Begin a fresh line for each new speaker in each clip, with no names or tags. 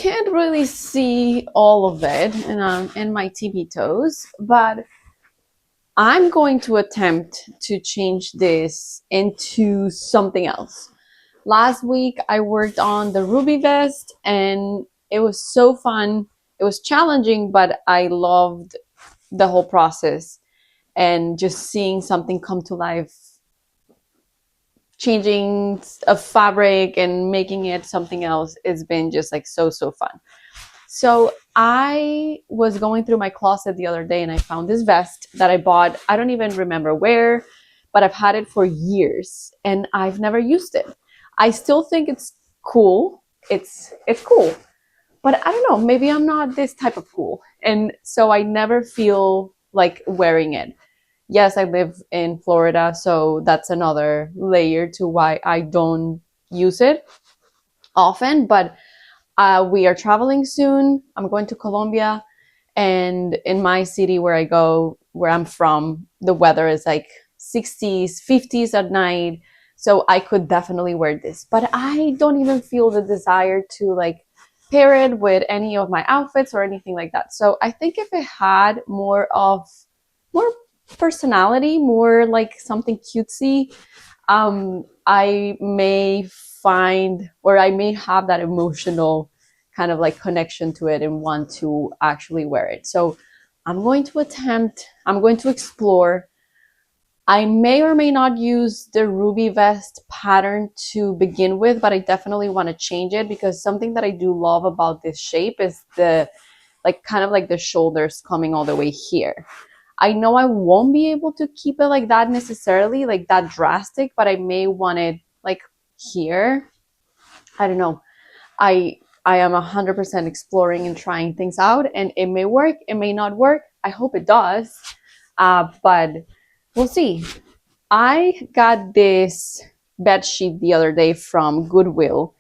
can't really see all of it in my TV toes, but I'm going to attempt to change this into something else. Last week, I worked on the Ruby vest and it was so fun. It was challenging, but I loved the whole process and just seeing something come to life, changing a fabric and making it something else. It's been just like so fun. So I was going through my closet the other day and I found this vest that I bought. I don't even remember where, but I've had it for years and I've never used it. I still think it's cool. It's cool. But I don't know, maybe I'm not this type of cool. And so I never feel like wearing it. Yes, I live in Florida, so that's another layer to why I don't use it often, but we are traveling soon. I'm going to Colombia, and in my city where I go, where I'm from, the weather is like 60s, 50s at night. So I could definitely wear this, but I don't even feel the desire to like pair it with any of my outfits or anything like that. So I think if it had more personality, more like something cutesy, I may find or I may have that emotional kind of like connection to it and want to actually wear it. So I'm going to explore. I may or may not use the ruby vest pattern to begin with, but I definitely want to change it because something that I do love about this shape is the like kind of like the shoulders coming all the way here. I know I won't be able to keep it like that necessarily, like that drastic, but I may want it like here. I don't know. I am 100% exploring and trying things out, and it may work, it may not work. I hope it does, but we'll see. I got this bed sheet the other day from Goodwill,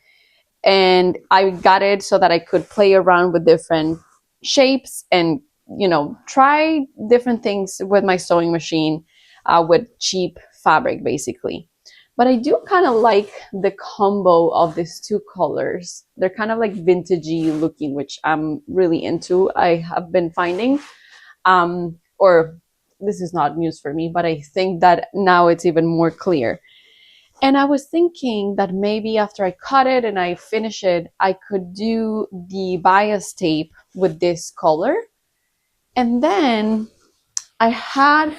and I got it so that I could play around with different shapes and try different things with my sewing machine, with cheap fabric basically. But I do kind of like the combo of these two colors. They're kind of like vintagey looking, which I'm really into. I have been finding, or this is not news for me, but I think that now it's even more clear. And I was thinking that maybe after I cut it and I finish it, I could do the bias tape with this color. And then I had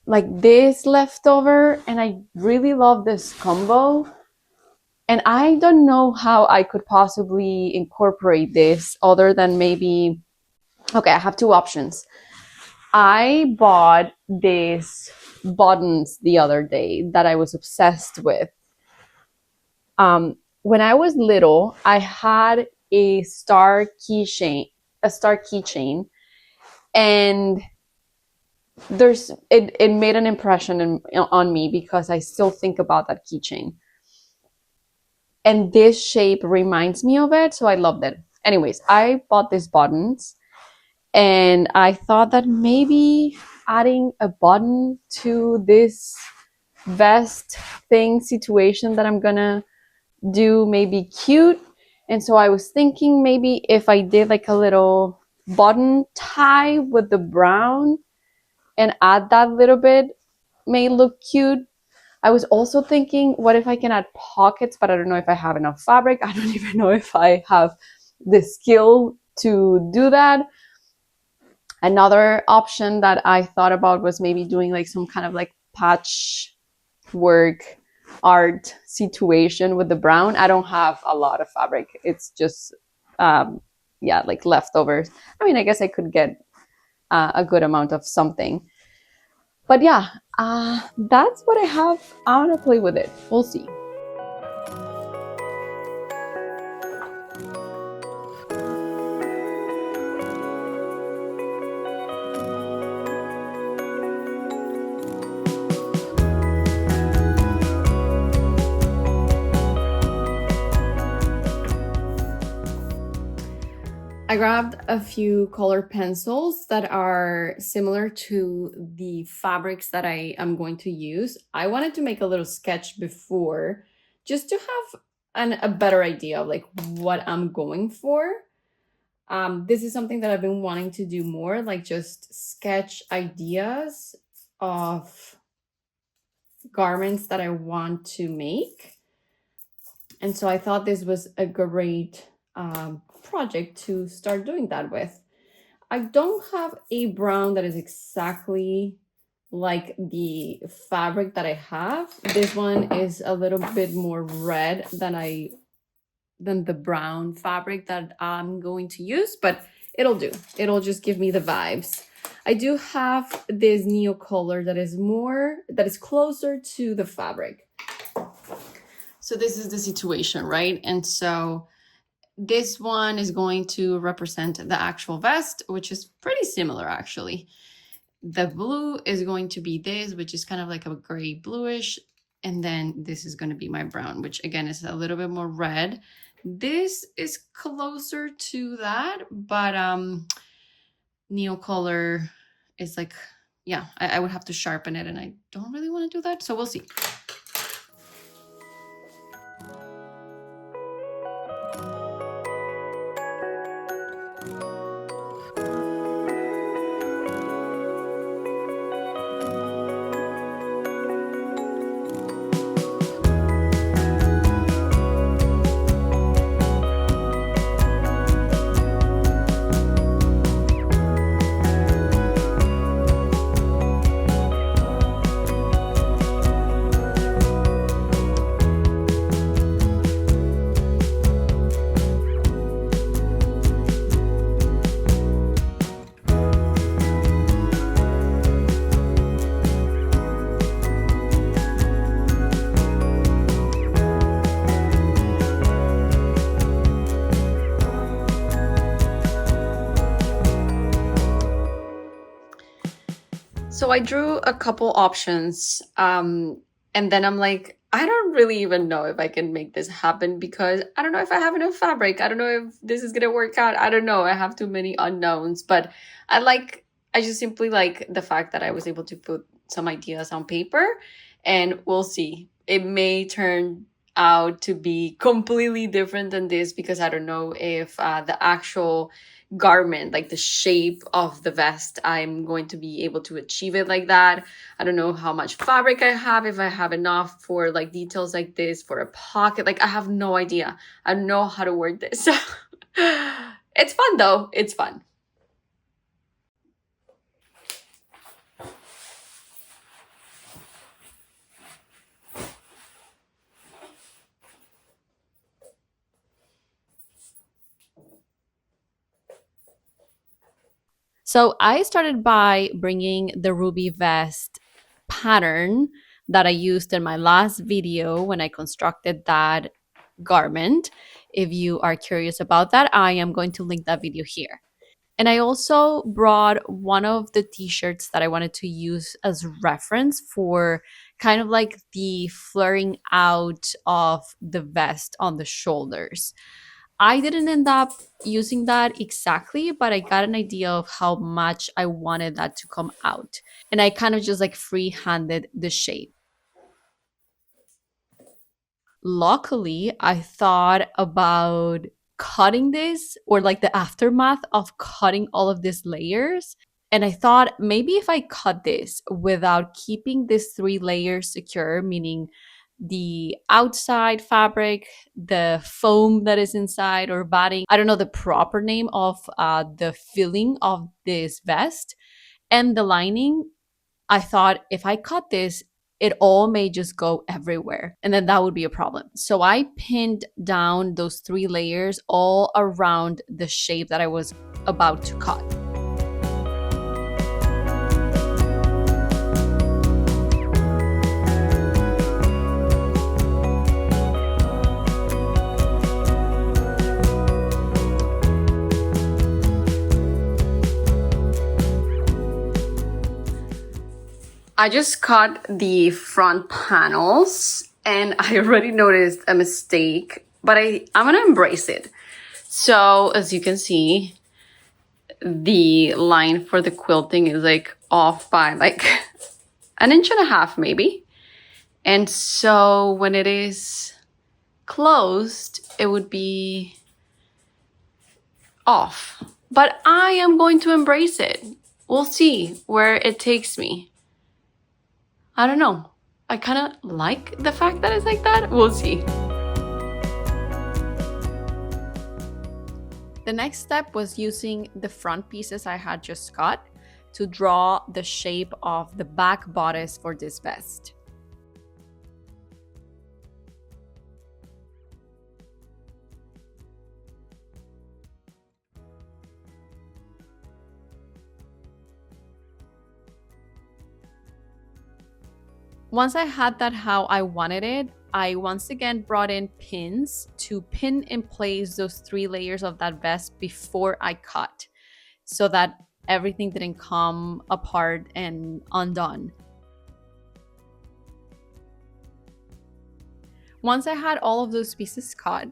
like this leftover and I really love this combo. And I don't know how I could possibly incorporate this other than maybe, okay, I have two options. I bought these buttons the other day that I was obsessed with. When I was little, I had a star keychain, and it made an impression on me because I still think about that keychain. And this shape reminds me of it, so I loved it. Anyways, I bought these buttons, and I thought that maybe adding a button to this vest thing situation that I'm gonna do may be cute. And so I was thinking maybe if I did like a little button tie with the brown and add that little bit may look cute. I was also thinking, what if I can add pockets, but I don't know if I have enough fabric. I don't even know if I have the skill to do that. Another option that I thought about was maybe doing like some kind of like patch work art situation with the brown. I don't have a lot of fabric. It's just, yeah, like leftovers. I mean, I guess I could get a good amount of something. But yeah, that's what I have. I want to play with it. We'll see. I grabbed a few color pencils that are similar to the fabrics that I am going to use. I wanted to make a little sketch before just to have a better idea of like what I'm going for. This is something that I've been wanting to do more, like just sketch ideas of garments that I want to make. And so I thought this was a great project to start doing that with. I don't have a brown that is exactly like the fabric that I have. This one is a little bit more red than the brown fabric that I'm going to use, but it'll do. It'll just give me the vibes. I do have this neo color that is closer to the fabric. So this is the situation, right? And so this one is going to represent the actual vest, which is pretty similar actually. The blue is going to be this, which is kind of like a gray bluish. And then this is going to be my brown, which again is a little bit more red. This is closer to that, but neo color is like, yeah, I would have to sharpen it and I don't really want to do that. So we'll see. So I drew a couple options, and then I'm like, I don't really even know if I can make this happen because I don't know if I have enough fabric. I don't know if this is gonna work out. I don't know. I have too many unknowns, but I just simply like the fact that I was able to put some ideas on paper, and we'll see. It may turn out to be completely different than this because I don't know if the actual garment, like the shape of the vest, I'm going to be able to achieve it like that. I don't know how much fabric I have, if I have enough for like details like this for a pocket. Like I have no idea. I don't know how to work this. It's fun though. It's fun. So I started by bringing the ruby vest pattern that I used in my last video when I constructed that garment. If you are curious about that, I am going to link that video here. And I also brought one of the t-shirts that I wanted to use as reference for kind of like the flaring out of the vest on the shoulders. I didn't end up using that exactly, but I got an idea of how much I wanted that to come out. And I kind of just like free-handed the shape. Luckily, I thought about cutting this or like the aftermath of cutting all of these layers. And I thought maybe if I cut this without keeping these three layers secure, meaning the outside fabric, the foam that is inside or batting, I don't know the proper name of the filling of this vest, and the lining, I thought if I cut this, it all may just go everywhere. And then that would be a problem. So I pinned down those three layers all around the shape that I was about to cut. I just cut the front panels and I already noticed a mistake, but I'm gonna embrace it. So as you can see, the line for the quilting is like off by like an inch and a half maybe. And so when it is closed, it would be off. But I am going to embrace it. We'll see where it takes me. I don't know. I kind of like the fact that it's like that. We'll see. The next step was using the front pieces I had just cut to draw the shape of the back bodice for this vest. Once I had that how I wanted it, I once again brought in pins to pin in place those 3 layers of that vest before I cut, so that everything didn't come apart and undone. Once I had all of those pieces cut,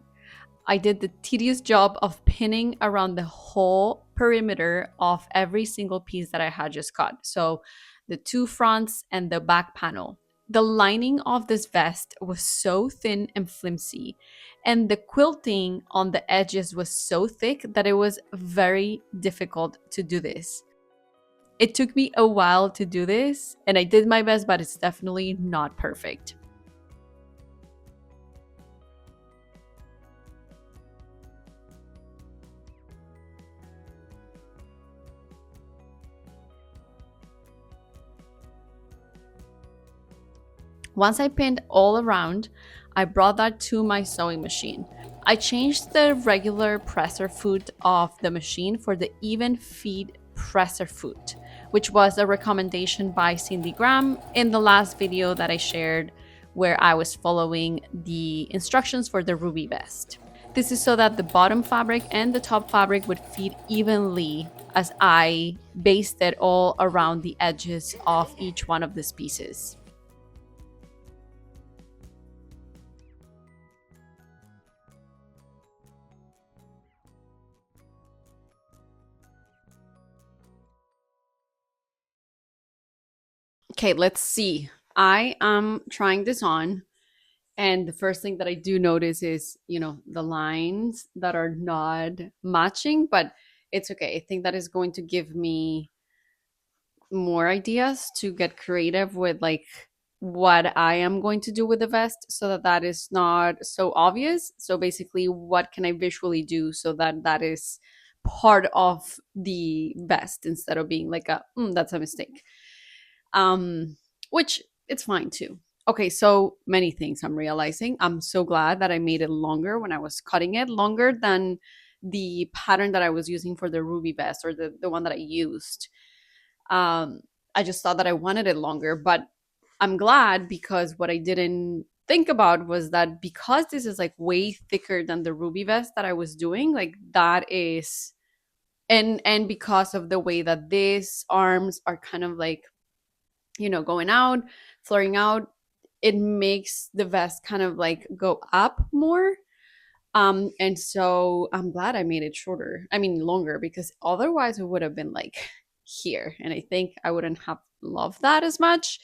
I did the tedious job of pinning around the whole perimeter of every single piece that I had just cut. So the two fronts and the back panel. The lining of this vest was so thin and flimsy, and the quilting on the edges was so thick that it was very difficult to do this. It took me a while to do this, and I did my best, but it's definitely not perfect. Once I pinned all around, I brought that to my sewing machine. I changed the regular presser foot of the machine for the even feed presser foot, which was a recommendation by Cindy Graham in the last video that I shared, where I was following the instructions for the ruby vest. This is so that the bottom fabric and the top fabric would feed evenly as I basted all around the edges of each one of these pieces. Okay, let's see. I am trying this on, and the first thing that I do notice is, the lines that are not matching, but it's okay. I think that is going to give me more ideas to get creative with like what I am going to do with the vest so that that is not so obvious. So basically, what can I visually do so that that is part of the vest instead of being like that's a mistake. um which it's fine too. Okay, so many things I'm realizing. I'm so glad that I made it longer when I was cutting it, longer than the pattern that I was using for the ruby vest, or the one that I used. I just thought that I wanted it longer, but I'm glad, because what I didn't think about was that because this is like way thicker than the ruby vest that I was doing, like that is, and because of the way that these arms are kind of like, going out, flaring out, it makes the vest kind of like go up more. And so I'm glad I made it shorter. I mean, longer, because otherwise it would have been like here. And I think I wouldn't have loved that as much.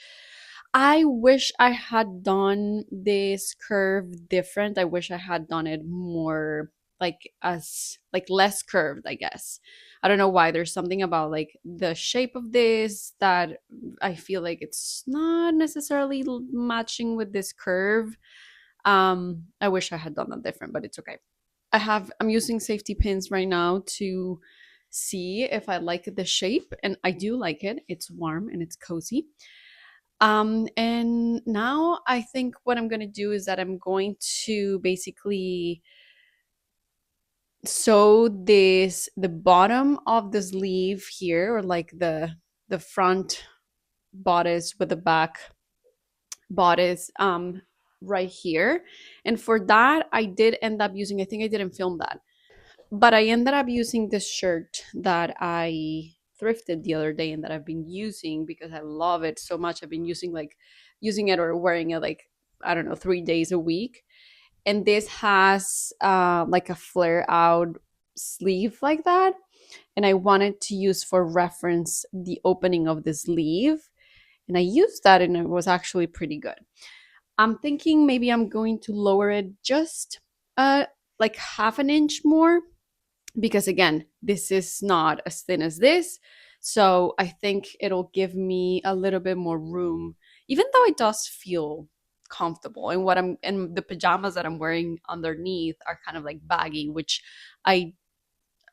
I wish I had done this curve different. I wish I had done it more like as like less curved, I guess. I don't know why. There's something about like the shape of this that I feel like it's not necessarily matching with this curve. I wish I had done that different, but it's okay. I'm using safety pins right now to see if I like the shape, and I do like it. It's warm and it's cozy. And now I think what I'm gonna do is that I'm going to basically sew the bottom of the sleeve here, or like the front bodice with the back bodice right here. And for that, I did end up using, I think I didn't film that, but I ended up using this shirt that I thrifted the other day and that I've been using because I love it so much. I've been using it or wearing it like, I don't know, 3 days a week. And this has like a flare out sleeve like that. And I wanted to use for reference the opening of the sleeve. And I used that and it was actually pretty good. I'm thinking maybe I'm going to lower it just like half an inch more, because again, this is not as thin as this. So I think it'll give me a little bit more room, even though it does feel comfortable. And what I'm and the pajamas that I'm wearing underneath are kind of like baggy, which I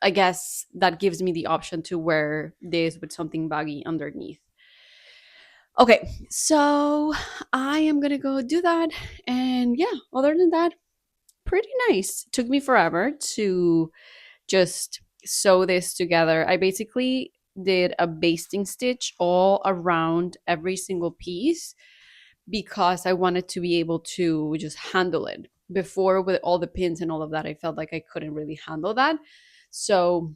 I guess that gives me the option to wear this with something baggy underneath. Okay, so I am gonna go do that. And yeah, other than that, pretty nice. Took me forever to just sew this together. I basically did a basting stitch all around every single piece because I wanted to be able to just handle it. Before, with all the pins and all of that, I felt like I couldn't really handle that. So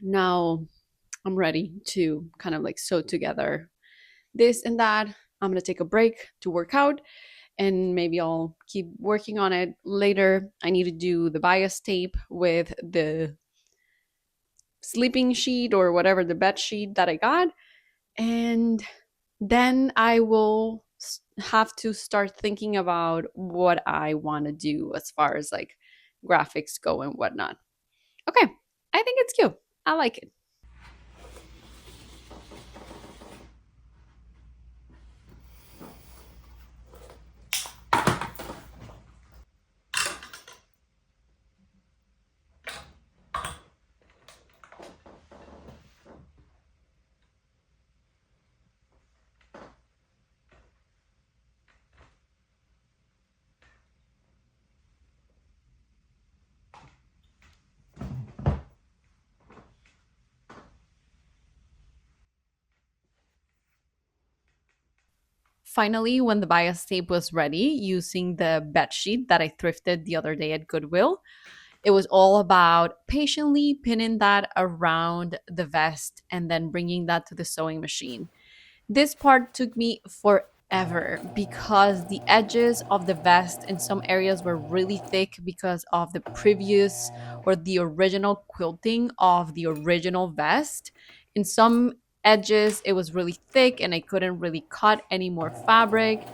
now I'm ready to kind of like sew together this and that. I'm gonna take a break to work out, and maybe I'll keep working on it later. I need to do the bias tape with the sleeping sheet or whatever, the bed sheet that I got. And then I will have to start thinking about what I want to do as far as like graphics go and whatnot. Okay, I think it's cute. I like it. Finally, when the bias tape was ready, using the bed sheet that I thrifted the other day at Goodwill, it was all about patiently pinning that around the vest and then bringing that to the sewing machine. This part took me forever because the edges of the vest in some areas were really thick because of the previous or the original quilting of the original vest. In some edges, it was really thick and I couldn't really cut any more fabric.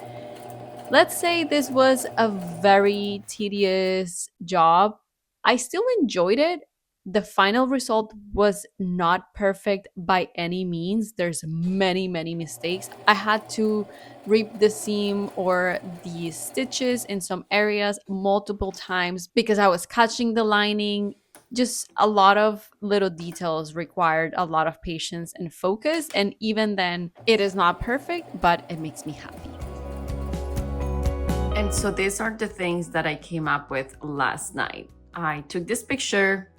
Let's say this was a very tedious job. I still enjoyed it. The final result was not perfect by any means. There's many mistakes. I had to rip the seam or the stitches in some areas multiple times because I was catching the lining. Just a lot of little details required a lot of patience and focus. And even then, it is not perfect, but it makes me happy. And so these are the things that I came up with last night. I took this picture.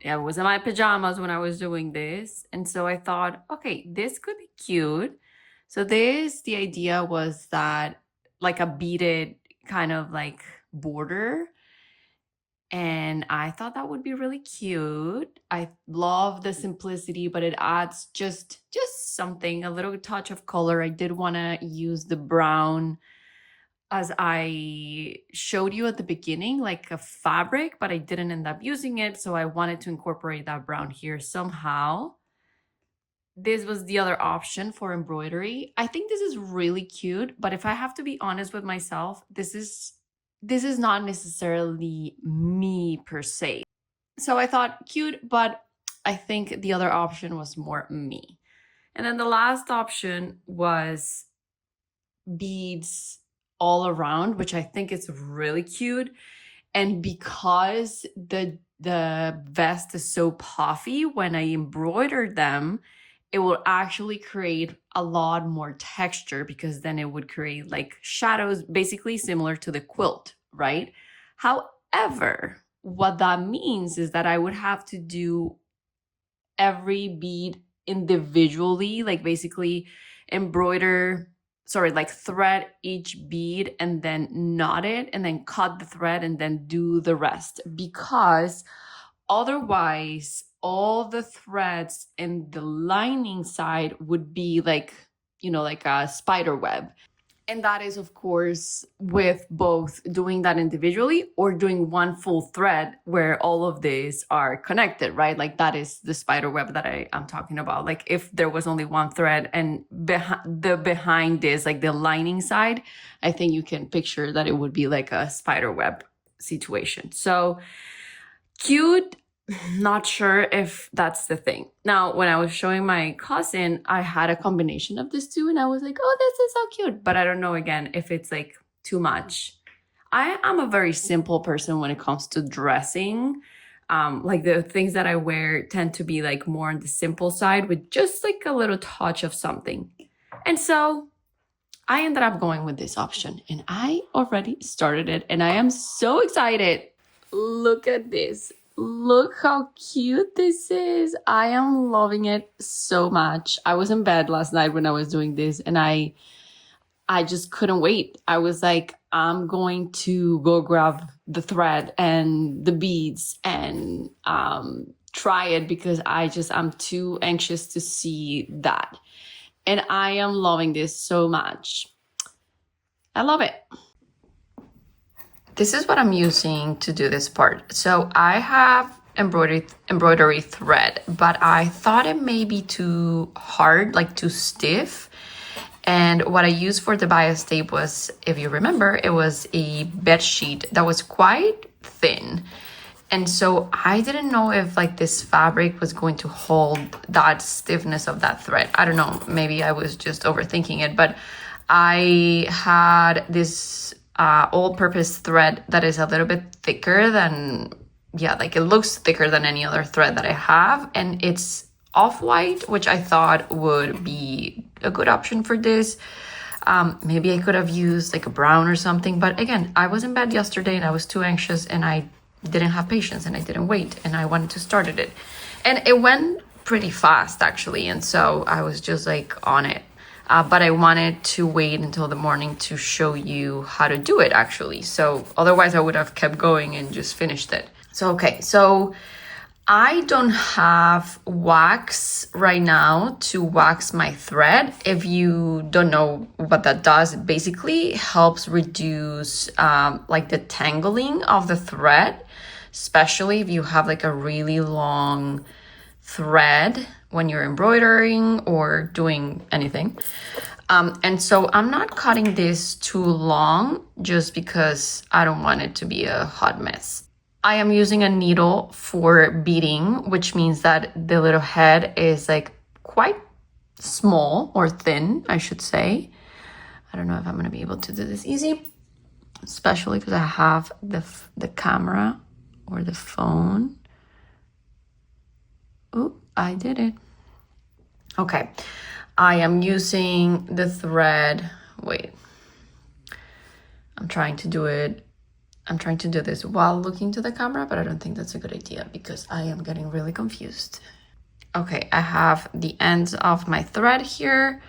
I was in my pajamas when I was doing this. And so I thought, okay, this could be cute. So the idea was that like a beaded kind of like border. And I thought that would be really cute. I love the simplicity, but it adds just something, a little touch of color. I did want to use the brown as I showed you at the beginning, like a fabric, but I didn't end up using it. So I wanted to incorporate that brown here somehow. This was the other option for embroidery. I think this is really cute, but if I have to be honest with myself, this is not necessarily me per se. So I thought cute, but I think the other option was more me. And then the last option was beads all around, which I think is really cute. And because the vest is so puffy, when I embroidered them, it will actually create a lot more texture because then it would create like shadows, basically similar to the quilt, right? However, what that means is that I would have to do every bead individually, like basically embroider, sorry, like thread each bead and then knot it and then cut the thread and then do the rest, because otherwise all the threads in the lining side would be like, like a spider web. And that is, of course, with both doing that individually or doing one full thread where all of these are connected, right? Like that is the spider web that I'm talking about. Like if there was only one thread and behind this, like the lining side, I think you can picture that it would be like a spider web situation. So cute. Not sure if that's the thing. Now, when I was showing my cousin, I had a combination of these two and I was like, oh, this is so cute. But I don't know, again, if it's like too much. I am a very simple person when it comes to dressing. Like the things that I wear tend to be like more on the simple side with just like a little touch of something. And so I ended up going with this option and I already started it and I am so excited. Look at this. Look how cute this is. I am loving it so much. I was in bed last night when I was doing this and I just couldn't wait. I was like, I'm going to go grab the thread and the beads and try it because I'm too anxious to see that. And I am loving this so much. I love it. This is what I'm using to do this part. So I have embroidery thread, but I thought it may be too hard, like too stiff. And what I used for the bias tape was, if you remember, it was a bed sheet that was quite thin. And so I didn't know if like this fabric was going to hold that stiffness of that thread. I don't know, maybe I was just overthinking it, but I had this all-purpose thread that is a little bit thicker than, like it looks thicker than any other thread that I have. And it's off-white, which I thought would be a good option for this. Maybe I could have used like a brown or something. But again, I was in bed yesterday and I was too anxious and I didn't have patience and I didn't wait and I wanted to start it. And it went pretty fast actually. And so I was just like on it. But I wanted to wait until the morning to show you how to do it actually. So otherwise I would have kept going and just finished it. So, okay. So I don't have wax right now to wax my thread. If you don't know what that does, it basically helps reduce like the tangling of the thread, especially if you have like a really long thread when you're embroidering or doing anything. And so I'm not cutting this too long just because I don't want it to be a hot mess. I am using a needle for beading, which means that the little head is like quite small or thin, I should say. I don't know if I'm going to be able to do this easy, especially because I have the camera or the phone. Oh, I did it. Okay, I am using the thread. Wait, I'm trying to do this while looking to the camera, but I don't think that's a good idea because I am getting really confused. Okay, I have the ends of my thread here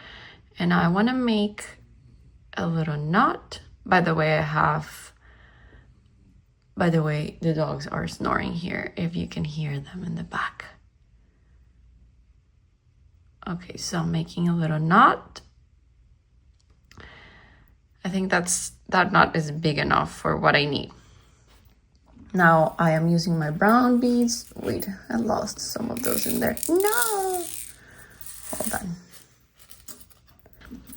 and I want to make a little knot. By the way, the dogs are snoring here, if you can hear them in the back. Okay, so I'm making a little knot. I think that knot is big enough for what I need. Now I am using my brown beads. Wait, I lost some of those in there. No! Hold on.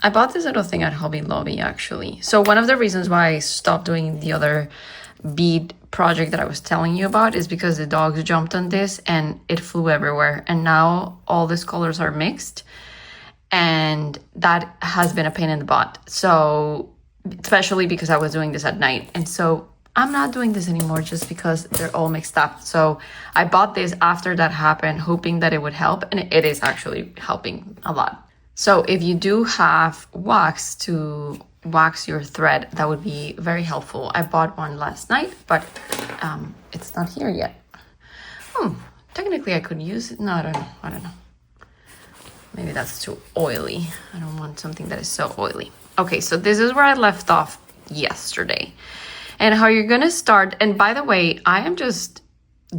I bought this little thing at Hobby Lobby actually. So one of the reasons why I stopped doing the other bead project that I was telling you about is because the dogs jumped on this and it flew everywhere. And now all these colors are mixed. And that has been a pain in the butt. So, especially because I was doing this at night. And so I'm not doing this anymore just because they're all mixed up. So I bought this after that happened, hoping that it would help. And it is actually helping a lot. So if you do have wax to wax your thread, that would be very helpful. I bought one last night, but it's not here yet. Technically I could use it. No, I don't know. Maybe that's too oily. I don't want something that is so oily. Okay, so this is where I left off yesterday. And how you're gonna start, and by the way, I am just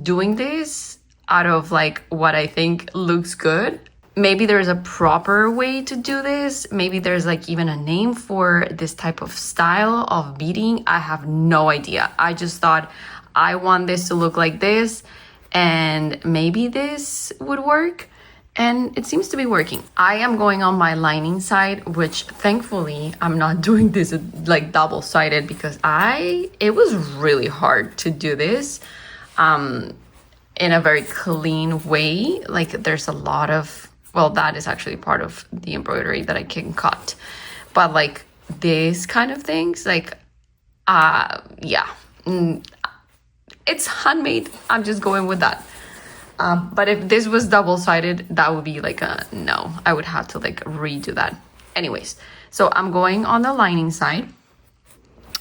doing this out of like what I think looks good. maybe there's a proper way to do this. Maybe there's like even a name for this type of style of beading. I have no idea. I just thought I want this to look like this, and maybe this would work. And it seems to be working. I am going on my lining side, which thankfully I'm not doing this like double-sided, because it was really hard to do this in a very clean way. Like there's a lot of, well, that is actually part of the embroidery that I can cut. But like these kind of things, like, yeah, it's handmade. I'm just going with that. But if this was double-sided, that would be like a no. I would have to like redo that. Anyways, so I'm going on the lining side,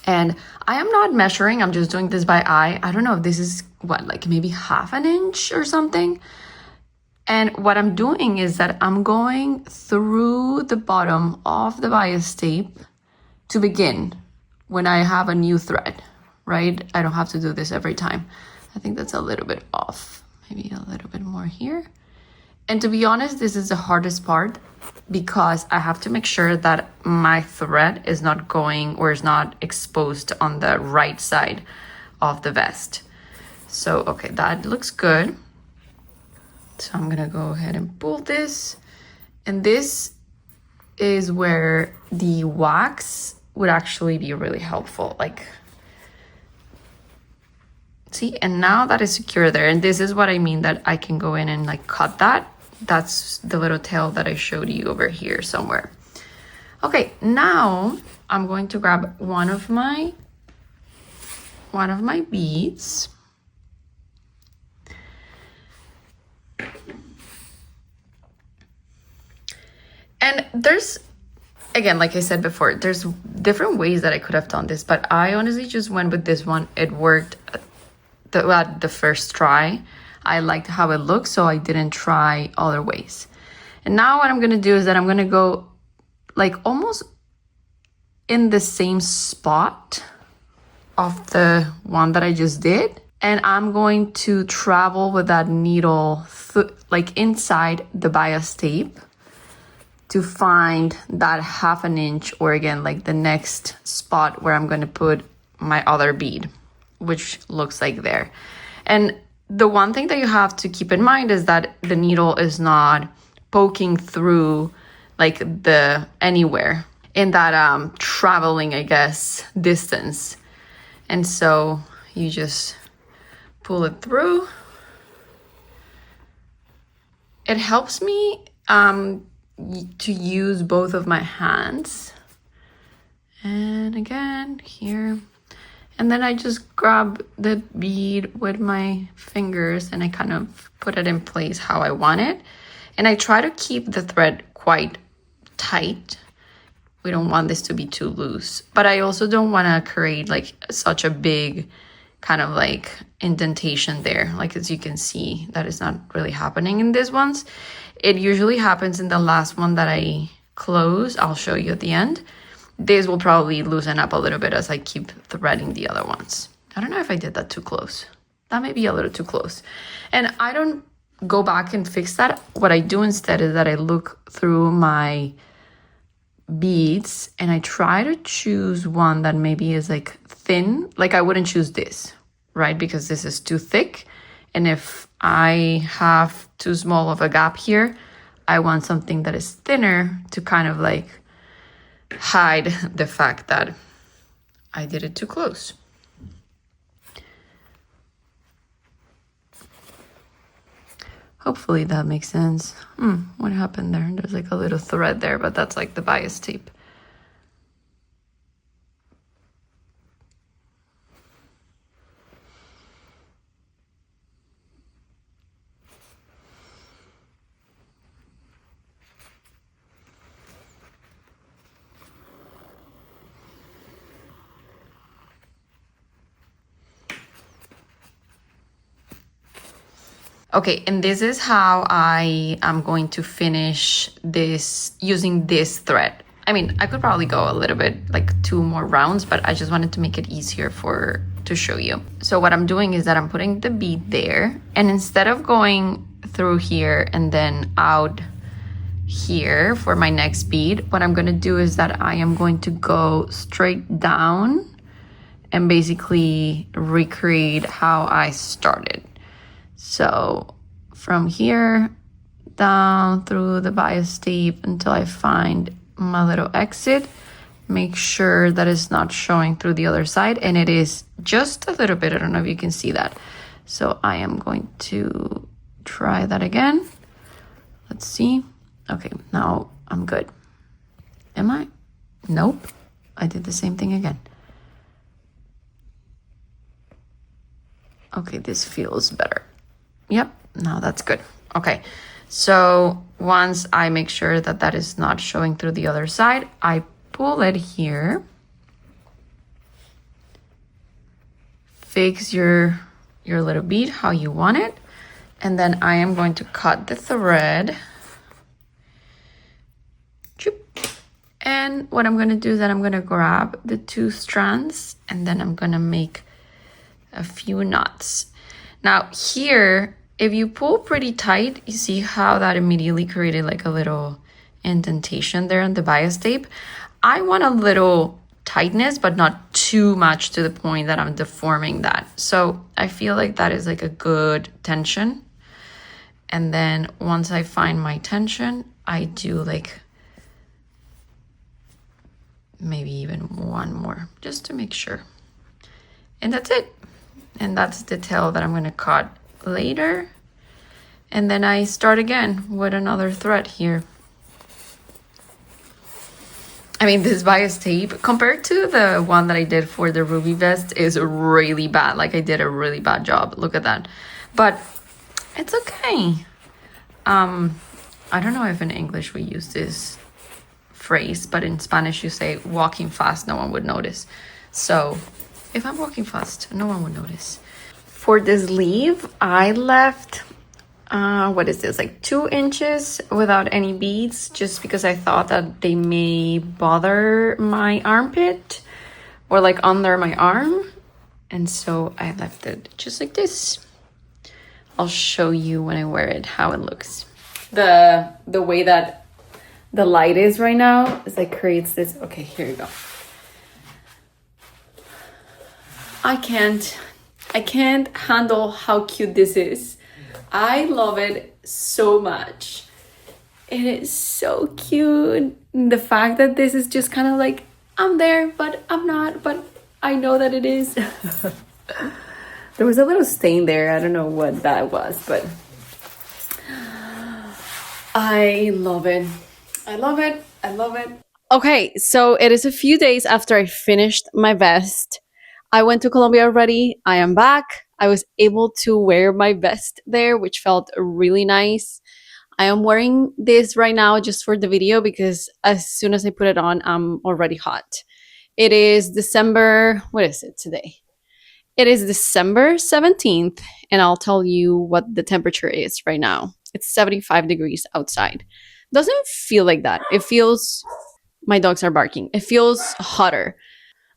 and I am not measuring. I'm just doing this by eye. I don't know if this is what, like maybe half an inch or something. And what I'm doing is that I'm going through the bottom of the bias tape to begin when I have a new thread, right? I don't have to do this every time. I think that's a little bit off. Maybe a little bit more here. And to be honest, this is the hardest part, because I have to make sure that my thread is not going or is not exposed on the right side of the vest. So, okay, that looks good. So I'm gonna go ahead and pull this. And this is where the wax would actually be really helpful. Like, see, and now that is secure there. And this is what I mean that I can go in and like cut that. That's the little tail that I showed you over here somewhere. Okay, now I'm going to grab one of my beads. And there's, again, like I said before, there's different ways that I could have done this, but I honestly just went with this one. It worked at the first try. I liked how it looked, so I didn't try other ways. And now what I'm gonna do is that I'm gonna go like almost in the same spot of the one that I just did. And I'm going to travel with that needle like inside the bias tape to find that half an inch, or again, like the next spot where I'm gonna put my other bead, which looks like there. And the one thing that you have to keep in mind is that the needle is not poking through like the anywhere in that traveling, I guess, distance. And so you just pull it through. It helps me to use both of my hands. And again, here. And then I just grab the bead with my fingers and I kind of put it in place how I want it. And I try to keep the thread quite tight. We don't want this to be too loose. But I also don't want to create like such a big kind of like indentation there. Like as you can see, that is not really happening in these ones. It usually happens in the last one that I close. I'll show you at the end. This will probably loosen up a little bit as I keep threading the other ones. I don't know if I did that too close. That may be a little too close. And I don't go back and fix that. What I do instead is that I look through my beads and I try to choose one that maybe is like thin. Like I wouldn't choose this, right? Because this is too thick. And if I have too small of a gap here, I want something that is thinner to kind of like hide the fact that I did it too close. Hopefully that makes sense. What happened there? There's like a little thread there, but that's like the bias tape. Okay, and this is how I am going to finish this using this thread. I mean, I could probably go a little bit, like 2 more rounds, but I just wanted to make it easier to show you. So what I'm doing is that I'm putting the bead there, and instead of going through here and then out here for my next bead, what I'm gonna do is that I am going to go straight down and basically recreate how I started. So from here down through the bias tape until I find my little exit. Make sure that it's not showing through the other side, and it is just a little bit. I don't know if you can see that. So I am going to try that again. Let's see. Okay, now I'm good. Am I? Nope. I did the same thing again. Okay, this feels better. Yep, now that's good. Okay, so once I make sure that that is not showing through the other side, I pull it here. Fix your little bead how you want it. And then I am going to cut the thread. And what I'm gonna do is that I'm gonna grab the 2 strands and then I'm gonna make a few knots. Now here, if you pull pretty tight, you see how that immediately created like a little indentation there on the bias tape. I want a little tightness, but not too much to the point that I'm deforming that. So I feel like that is like a good tension. And then once I find my tension, I do like maybe even one more just to make sure. And that's it. And that's the tail that I'm gonna cut later. And then I start again with another thread here. I mean, this bias tape compared to the one that I did for the ruby vest is really bad. Like I did a really bad job. Look at that. But it's okay. I don't know if in English we use this phrase, but in Spanish you say walking fast, no one would notice. So if I'm walking fast, no one would notice. For this sleeve, I left, what is this, like 2 inches without any beads, just because I thought that they may bother my armpit or like under my arm. And so I left it just like this. I'll show you when I wear it, how it looks. The way that the light is right now is like creates this, okay, here you go. I can't handle how cute this is. I love it so much. It is so cute. The fact that this is just kind of like, I'm there, but I'm not, but I know that it is. There was a little stain there. I don't know what that was, but I love it. I love it. I love it. Okay, so it is a few days after I finished my vest. I went to Colombia already. I am back. I was able to wear my vest there, which felt really nice. I am wearing this right now just for the video because as soon as I put it on, I'm already hot. It is December, what is it today? It is December 17th, and I'll tell you what the temperature is right now. It's 75 degrees outside. Doesn't feel like that. It feels, my dogs are barking. It feels hotter.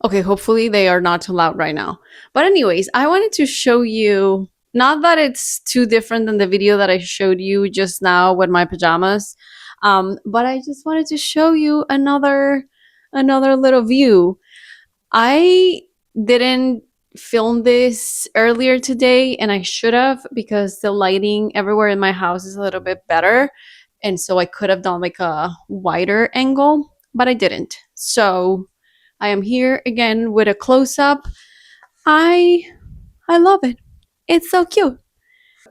Okay, hopefully they are not too loud right now. But anyways, I wanted to show you, not that it's too different than the video that I showed you just now with my pajamas, but I just wanted to show you another little view. I didn't film this earlier today, and I should have, because the lighting everywhere in my house is a little bit better, and so I could have done like a wider angle, but I didn't. So I am here again with a close-up. I love it. It's so cute.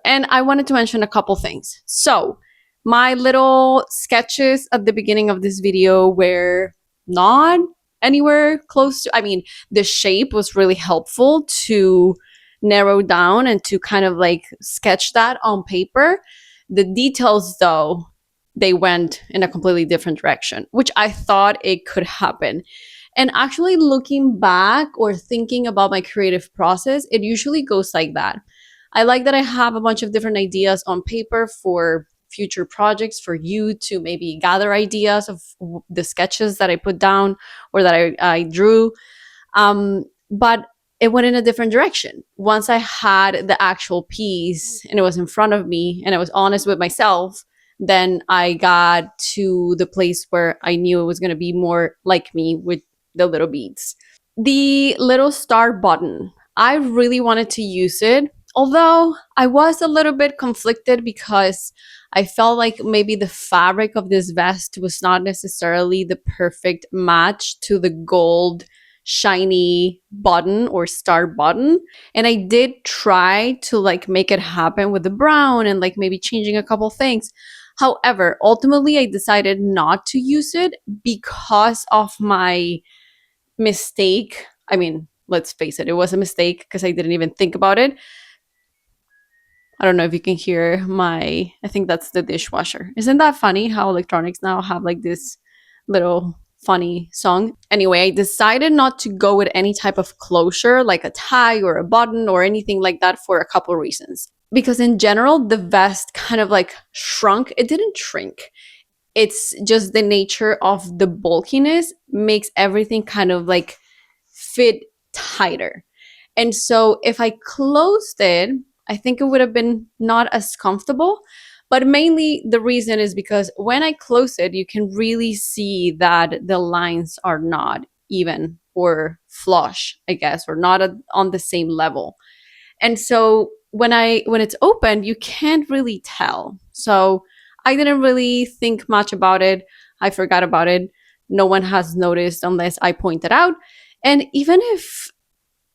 And I wanted to mention a couple things. So my little sketches at the beginning of this video were not anywhere close to, I mean, the shape was really helpful to narrow down and to kind of like sketch that on paper. The details though, they went in a completely different direction, which I thought it could happen. And actually looking back or thinking about my creative process, it usually goes like that. I like that I have a bunch of different ideas on paper for future projects for you to maybe gather ideas of the sketches that I put down or that I drew. But it went in a different direction. Once I had the actual piece and it was in front of me and I was honest with myself, then I got to the place where I knew it was going to be more like me with the little beads. The little star button, I really wanted to use it, although I was a little bit conflicted because I felt like maybe the fabric of this vest was not necessarily the perfect match to the gold shiny button or star button. And I did try to like make it happen with the brown and like maybe changing a couple things. However, ultimately I decided not to use it because of my mistake. I mean, let's face it, it was a mistake because I didn't even think about it. I don't know if you can hear my, I think that's the dishwasher. Isn't that funny how electronics now have like this little funny song? Anyway, I decided not to go with any type of closure like a tie or a button or anything like that for a couple reasons. Because in general, the vest kind of like shrunk. It didn't shrink. It's just the nature of the bulkiness makes everything kind of like fit tighter. And so if I closed it, I think it would have been not as comfortable. But mainly the reason is because when I close it, you can really see that the lines are not even or flush, I guess, or not on the same level. And so when it's open, you can't really tell. So I didn't really think much about it. I forgot about it. No one has noticed unless I pointed out. And even if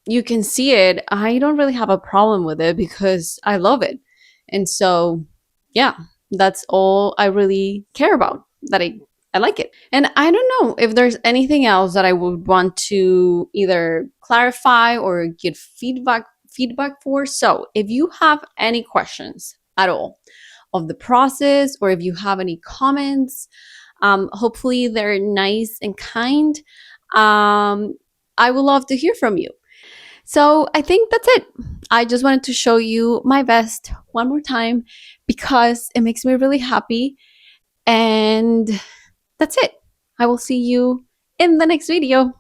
you can see it, I don't really have a problem with it because I love it. And so, yeah, that's all I really care about. That I like it. And I don't know if there's anything else that I would want to either clarify or get feedback for. So, if you have any questions at all of the process or if you have any comments, hopefully they're nice and kind. I would love to hear from you. So I think that's it. I just wanted to show you my vest one more time because it makes me really happy. And that's it. I will see you in the next video.